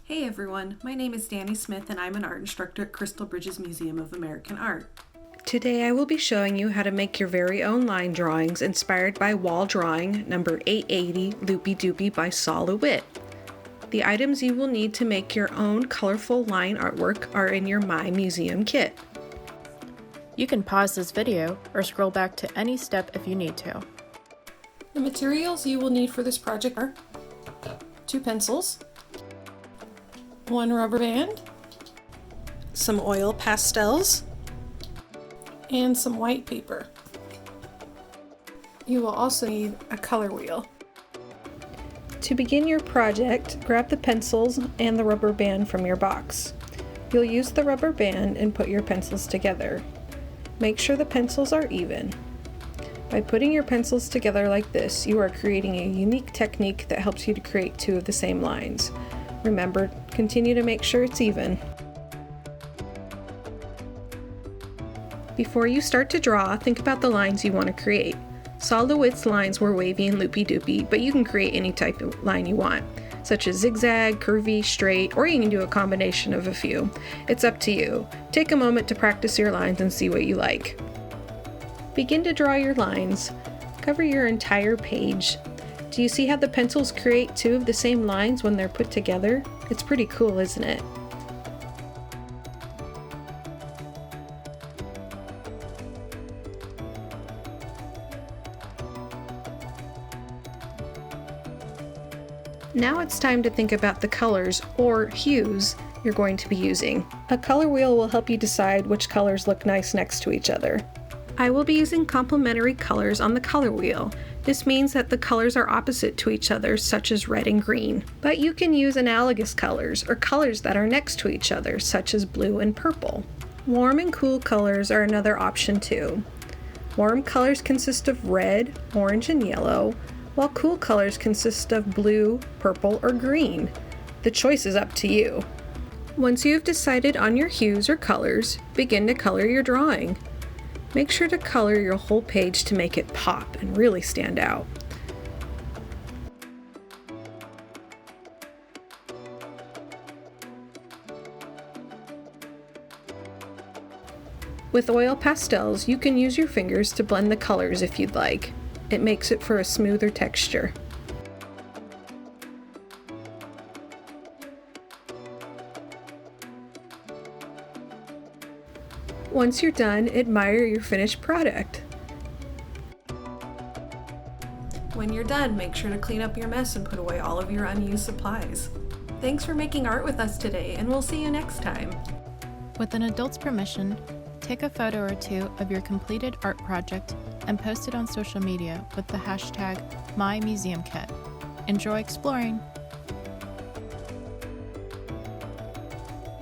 Hey everyone, my name is Dani Smith and I'm an art instructor at Crystal Bridges Museum of American Art. Today I will be showing you how to make your very own line drawings inspired by wall drawing number 880 Loopy Doopy by Saul LeWitt. The items you will need to make your own colorful line artwork are in your My Museum kit. You can pause this video or scroll back to any step if you need to. The materials you will need for this project are 2 pencils, 1 rubber band, some oil pastels, and some white paper. You will also need a color wheel. To begin your project, grab the pencils and the rubber band from your box. You'll use the rubber band and put your pencils together. Make sure the pencils are even. By putting your pencils together like this, you are creating a unique technique that helps you to create 2 of the same lines. Remember, continue to make sure it's even. Before you start to draw, think about the lines you want to create. Saul LeWitt's lines were wavy and loopy-doopy, but you can create any type of line you want, such as zigzag, curvy, straight, or you can do a combination of a few. It's up to you. Take a moment to practice your lines and see what you like. Begin to draw your lines. Cover your entire page. Do you see how the pencils create 2 of the same lines when they're put together? It's pretty cool, isn't it? Now it's time to think about the colors, or hues, you're going to be using. A color wheel will help you decide which colors look nice next to each other. I will be using complementary colors on the color wheel. This means that the colors are opposite to each other, such as red and green. But you can use analogous colors, or colors that are next to each other, such as blue and purple. Warm and cool colors are another option too. Warm colors consist of red, orange, and yellow, while cool colors consist of blue, purple, or green. The choice is up to you. Once you have decided on your hues or colors, begin to color your drawing. Make sure to color your whole page to make it pop and really stand out. With oil pastels, you can use your fingers to blend the colors if you'd like. It makes it for a smoother texture. Once you're done, admire your finished product. When you're done, make sure to clean up your mess and put away all of your unused supplies. Thanks for making art with us today, and we'll see you next time. With an adult's permission, take a photo or 2 of your completed art project and post it on social media with the hashtag MyMuseumKit. Enjoy exploring!